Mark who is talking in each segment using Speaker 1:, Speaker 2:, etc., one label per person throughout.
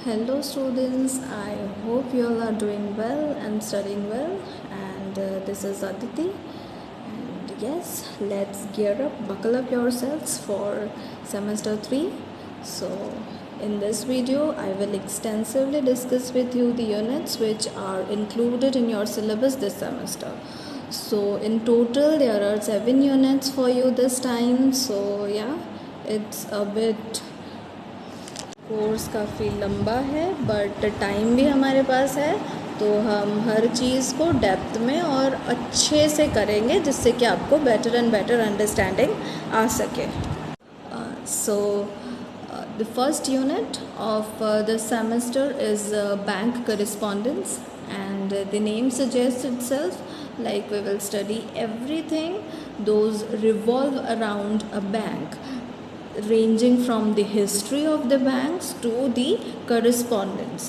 Speaker 1: Hello students, I hope you all are doing well and studying well, and this is Aditi, and yes, let's gear up, buckle up yourselves for semester 3. So in this video I will extensively discuss with you the units which are included in your syllabus this semester. So in total there are 7 units for you this time. So yeah, it's a bit course काफ़ी लंबा है but time भी हमारे पास है, तो हम हर चीज़ को depth में और अच्छे से करेंगे जिससे कि आपको बेटर एंड बेटर अंडरस्टैंडिंग आ सके. So the first unit of the semester is bank correspondence, and the name suggests itself like we will study everything those revolve around a bank, ranging from the history of the banks to the correspondence.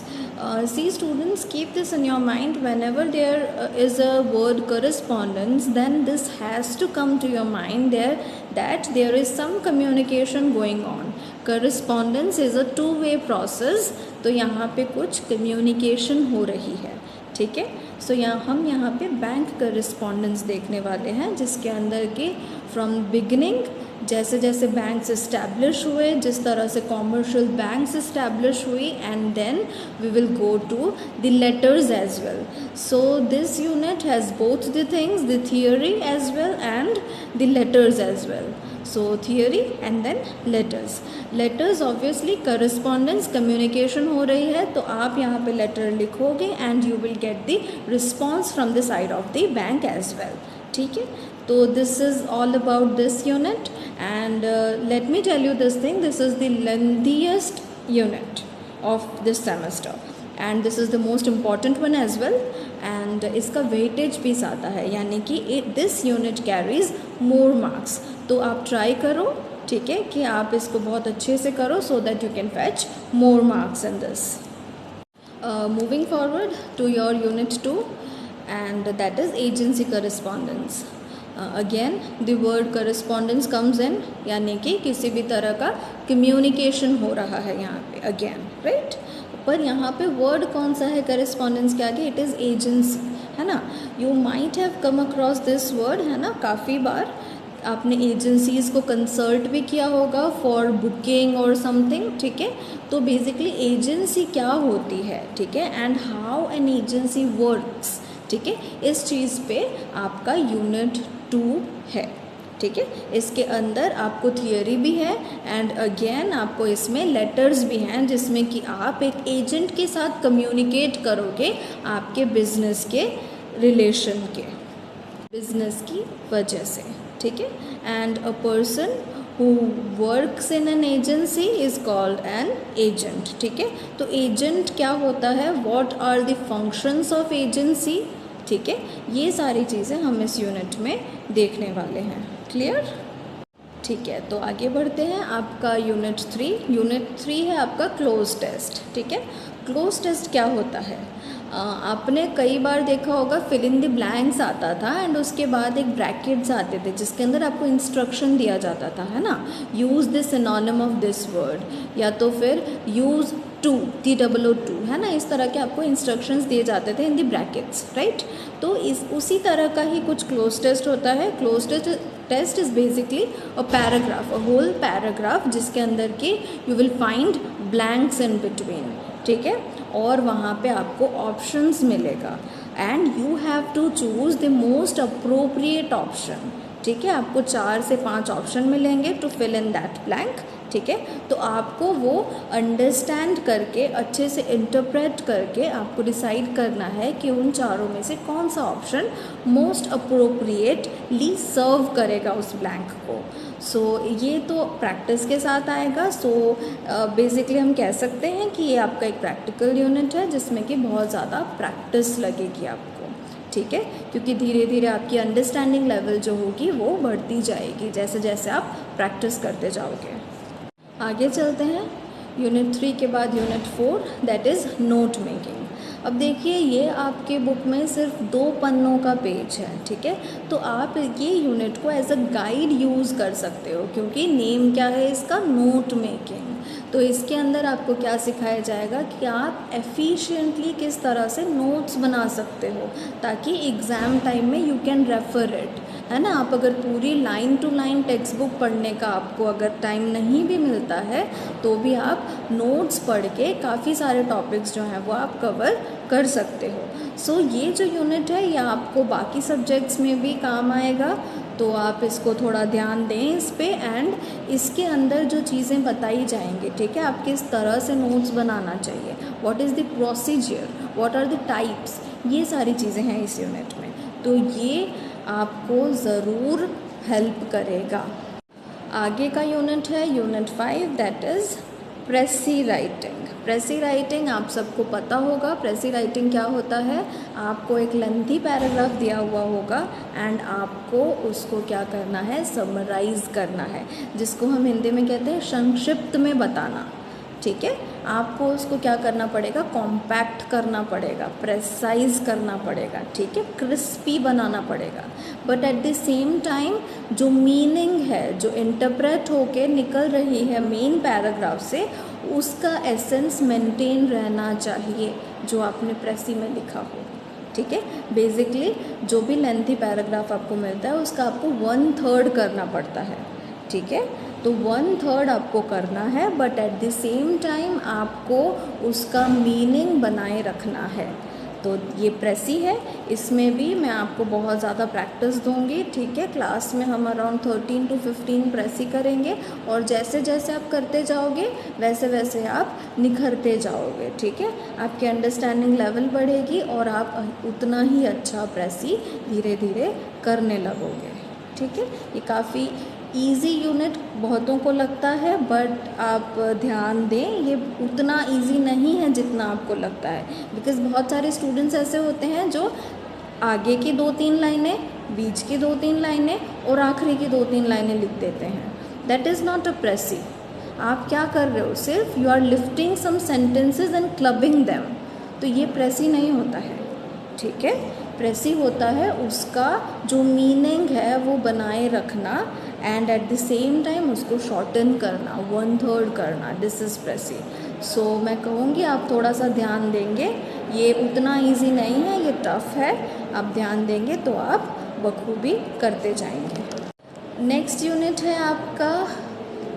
Speaker 1: See students, keep this in your mind. Whenever there is a word correspondence, then this has to come to your mind there that there is some communication going on. Correspondence is a two-way process, तो यहाँ पे कुछ communication हो रही है. ठीक है, सो हम यहाँ पे बैंक करस्पॉन्डेंस देखने वाले हैं, जिसके अंदर के फ्रॉम बिगिनिंग जैसे जैसे बैंक्स इस्टेब्लिश हुए, जिस तरह से कॉमर्शियल बैंक्स इस्टेब्लिश हुई, and then we will go to the letters as well. So this unit has both the things, the theory as well and the letters as well. So theory and then letters. Letters obviously correspondence, communication हो रही है, तो आप यहाँ पे letter लिखोगे and you will get the response from the side of the bank as well. ठीक है, तो this is all about this unit, and let me tell you this thing, this is the lengthiest unit of this semester and this is the most important one as well, and इसका weightage भी आता है, यानी कि this unit carries more marks. तो आप try करो, ठीक है, कि आप इसको बहुत अच्छे से करो so that you can fetch more marks in this. Moving forward to your unit 2, and that is agency correspondence. Again the word correspondence comes in, यानी कि किसी भी तरह का communication हो रहा है यहाँ पे again, right? पर यहाँ पे word कौन सा है correspondence के आगे? It is agency, है ना. You might have come across this word, है ना, काफ़ी बार आपने एजेंसीज़ को कंसल्ट भी किया होगा फॉर बुकिंग और समथिंग. ठीक है, तो बेसिकली एजेंसी क्या होती है, ठीक है, and how an agency works. ठीक है, इस चीज़ पे आपका यूनिट 2 है. ठीक है, इसके अंदर आपको थियोरी भी है एंड अगेन आपको इसमें लेटर्स भी हैं, जिसमें कि आप एक एजेंट के साथ कम्युनिकेट करोगे आपके बिजनेस के रिलेशन के, बिजनेस की वजह से. ठीक है, and a person who works in an agency is called an agent. ठीक है, तो एजेंट क्या होता है, what are the functions of agency. ठीक है, ये सारी चीज़ें हम इस यूनिट में देखने वाले हैं. क्लियर? ठीक है, तो आगे बढ़ते हैं. आपका यूनिट 3 है आपका क्लोज टेस्ट. ठीक है, क्लोज टेस्ट क्या होता है? आपने कई बार देखा होगा फिल इन द ब्लैंक्स आता था एंड उसके बाद एक ब्रैकेट्स आते थे जिसके अंदर आपको इंस्ट्रक्शन दिया जाता था, है ना. Use this synonym of this word, या तो फिर यूज़ टू, TOO, है ना. इस तरह के आपको इंस्ट्रक्शंस दिए जाते थे इन द ब्रैकेट्स, राइट. तो उसी तरह का ही कुछ क्लोज टेस्ट होता है. Cloze test is basically a paragraph, a whole paragraph, जिसके अंदर के you will find blanks in between. ठीक है, और वहाँ पे आपको ऑप्शंस मिलेगा and you have to choose the most appropriate option. ठीक है, आपको 4 से 5 ऑप्शन मिलेंगे to fill in that blank. ठीक है, तो आपको वो अंडरस्टैंड करके, अच्छे से इंटरप्रेट करके आपको डिसाइड करना है कि उन चारों में से कौन सा ऑप्शन मोस्ट अप्रोप्रिएटली सर्व करेगा उस ब्लैंक को. सो ये तो प्रैक्टिस के साथ आएगा. सो बेसिकली हम कह सकते हैं कि ये आपका एक प्रैक्टिकल यूनिट है जिसमें कि बहुत ज़्यादा प्रैक्टिस लगेगी आपको. ठीक है, क्योंकि धीरे धीरे आपकी अंडरस्टैंडिंग लेवल जो होगी वो बढ़ती जाएगी जैसे जैसे आप प्रैक्टिस करते जाओगे. आगे चलते हैं. यूनिट 3 के बाद unit 4, that is note making. अब देखिए ये आपके बुक में सिर्फ 2 पन्नों का पेज है, ठीक है। तो आप ये यूनिट को एज अ गाइड यूज़ कर सकते हो, क्योंकि नेम क्या है इसका, नोट मेकिंग। तो इसके अंदर आपको क्या सिखाया जाएगा कि आप एफिशिएंटली किस तरह से नोट्स बना सकते हो, ताकि एग्ज़ाम टाइम में यू कैन रेफर इट, है ना। आप अगर पूरी line to line text book पढ़ने का आपको अगर टाइम नहीं भी मिलता है, तो भी आप नोट्स पढ़ के काफ़ी सारे टॉपिक्स जो हैं वो आप कवर कर सकते हो। सो ये जो यूनिट है ये आपको बाकी सब्जेक्ट्स में भी काम आएगा, तो आप इसको थोड़ा ध्यान दें इस पे। एंड इसके अंदर जो चीज़ें बताई जाएंगी, ठीक है, आप किस तरह से नोट्स बनाना चाहिए, what is the procedure, what are the types, ये सारी चीज़ें हैं इस यूनिट में। तो ये आपको ज़रूर हेल्प करेगा। आगे का यूनिट है unit 5, that is प्रेसी writing. प्रेसी writing आप सबको पता होगा। प्रेसी राइटिंग क्या होता है, आपको एक लेंथी पैराग्राफ दिया हुआ होगा एंड आपको उसको क्या करना है, समराइज़ करना है, जिसको हम हिंदी में कहते हैं संक्षिप्त में बताना, ठीक है। आपको उसको क्या करना पड़ेगा, कॉम्पैक्ट करना पड़ेगा, प्रेसाइज करना पड़ेगा, ठीक है, क्रिस्पी बनाना पड़ेगा। But at the same time जो मीनिंग है, जो इंटरप्रेट होके निकल रही है मेन पैराग्राफ से, उसका एसेंस मेंटेन रहना चाहिए जो आपने प्रेसी में लिखा हो, ठीक है। बेसिकली जो भी लेंथी पैराग्राफ आपको मिलता है उसका आपको 1/3 करना पड़ता है, ठीक है। तो 1/3 आपको करना है, but at the same time आपको उसका मीनिंग बनाए रखना है। तो ये प्रेसी है, इसमें भी मैं आपको बहुत ज़्यादा प्रैक्टिस दूंगी, ठीक है। क्लास में हम अराउंड 13 to 15 प्रेसी करेंगे, और जैसे जैसे आप करते जाओगे वैसे वैसे आप निखरते जाओगे, ठीक है। आपकी अंडरस्टैंडिंग लेवल बढ़ेगी और आप उतना ही अच्छा प्रेसी धीरे धीरे करने लगोगे, ठीक है। ये काफ़ी ईज़ी यूनिट बहुतों को लगता है, बट आप ध्यान दें ये उतना ईज़ी नहीं है जितना आपको लगता है, बिकॉज़ बहुत सारे स्टूडेंट्स ऐसे होते हैं जो आगे की 2-3 लाइनें, बीच की 2-3 लाइनें और आखिरी की 2-3 लाइनें लिख देते हैं। That is not a precis. आप क्या कर रहे हो, सिर्फ you are lifting some sentences and clubbing them. तो ये प्रेसी नहीं होता है, ठीक है। प्रेसी होता है उसका जो मीनिंग है वो बनाए रखना and at the same time उसको शॉर्टन करना, 1/3 करना, दिस इज़ प्रेसी। सो मैं कहूँगी आप थोड़ा सा ध्यान देंगे, ये उतना इजी नहीं है, ये टफ़ है। आप ध्यान देंगे तो आप बखूबी करते जाएंगे। नेक्स्ट यूनिट है आपका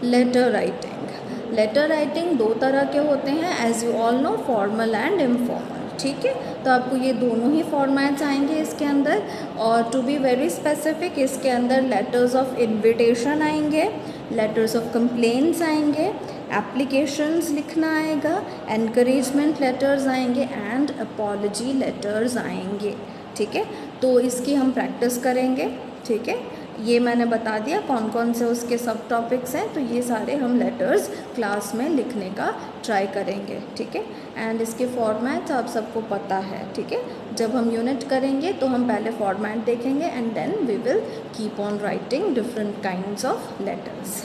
Speaker 1: लेटर राइटिंग। लेटर राइटिंग 2 तरह के होते हैं, as you all know, formal and informal, ठीक है। तो आपको ये दोनों ही फॉर्मेट्स आएंगे इसके अंदर, और टू बी वेरी स्पेसिफिक इसके अंदर लेटर्स ऑफ इन्विटेशन आएंगे, लेटर्स ऑफ कंप्लेंट्स आएंगे, एप्लीकेशंस लिखना आएगा, एनकरेजमेंट लेटर्स आएंगे एंड अपॉलजी लेटर्स आएंगे, ठीक है। तो इसकी हम प्रैक्टिस करेंगे, ठीक है। ये मैंने बता दिया कौन कौन से उसके सब टॉपिक्स हैं, तो ये सारे हम लेटर्स क्लास में लिखने का ट्राई करेंगे, ठीक है। एंड इसके फॉर्मेट्स आप सबको पता है, ठीक है। जब हम यूनिट करेंगे तो हम पहले फॉर्मेट देखेंगे and then we will keep on writing different kinds of letters.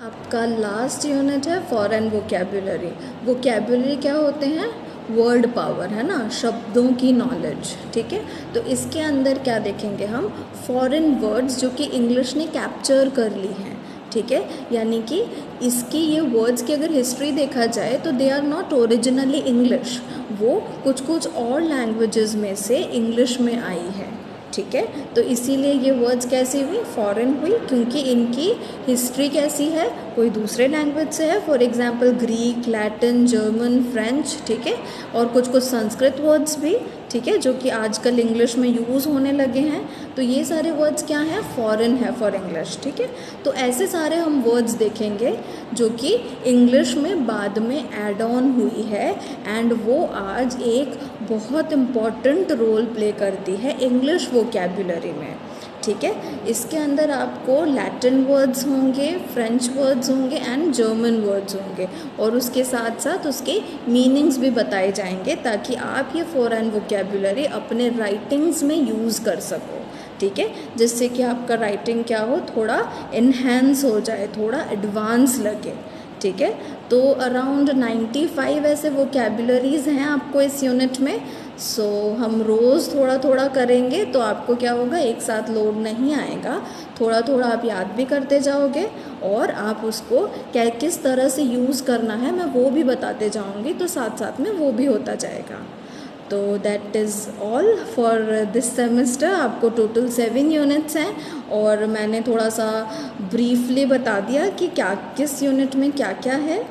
Speaker 1: आपका लास्ट यूनिट है फॉरेन वोकैबुलरी। वोकैबुलरी क्या होते हैं, वर्ड पावर, है ना, शब्दों की नॉलेज, ठीक है। तो इसके अंदर क्या देखेंगे हम, फॉरेन वर्ड्स जो कि इंग्लिश ने कैप्चर कर ली हैं, ठीक है। यानी कि इसकी ये वर्ड्स की अगर हिस्ट्री देखा जाए तो they are not originally English, वो कुछ कुछ और लैंग्वेजेस में से इंग्लिश में आई है, ठीक है। तो इसीलिए ये वर्ड्स कैसी हुई, फॉरेन हुई, क्योंकि इनकी हिस्ट्री कैसी है, कोई दूसरे लैंग्वेज से है, for example Greek, Latin, German, French, ठीक है। और कुछ कुछ संस्कृत वर्ड्स भी, ठीक है, जो कि आजकल इंग्लिश में यूज़ होने लगे हैं। तो ये सारे वर्ड्स क्या हैं, फॉरेन है फॉर इंग्लिश, ठीक है। तो ऐसे सारे हम वर्ड्स देखेंगे जो कि इंग्लिश में बाद में ऐड ऑन हुई है एंड वो आज एक बहुत इम्पॉर्टेंट रोल प्ले करती है इंग्लिश वोकैबुलरी में, ठीक है। इसके अंदर आपको लैटिन वर्ड्स होंगे, फ्रेंच वर्ड्स होंगे एंड जर्मन वर्ड्स होंगे, और उसके साथ साथ उसके मीनिंग्स भी बताए जाएंगे ताकि आप ये फॉरेन वोकैबुलरी अपने राइटिंग्स में यूज़ कर सको, ठीक है। जिससे कि आपका राइटिंग क्या हो, थोड़ा इन्हेंस हो जाए, थोड़ा एडवांस लगे, ठीक है। तो अराउंड 95 ऐसे वोकैबुलरीज़ हैं आपको इस यूनिट में। सो हम रोज़ थोड़ा थोड़ा करेंगे तो आपको क्या होगा, एक साथ लोड नहीं आएगा, थोड़ा थोड़ा आप याद भी करते जाओगे और आप उसको क्या किस तरह से यूज़ करना है मैं वो भी बताते जाऊँगी, तो साथ साथ में वो भी होता जाएगा। तो that is all for this semester. आपको टोटल 7 यूनिट्स हैं और मैंने थोड़ा सा ब्रीफली बता दिया कि क्या किस यूनिट में क्या क्या है।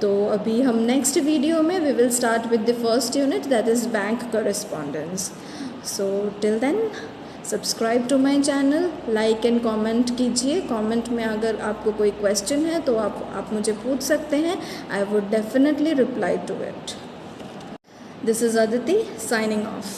Speaker 1: तो अभी हम नेक्स्ट वीडियो में we will start with the first unit, that is bank correspondence. So till then subscribe to my channel, like and comment कीजिए। कमेंट में अगर आपको कोई क्वेश्चन है तो आप मुझे पूछ सकते हैं, I would definitely reply to it. This is Aditi signing off.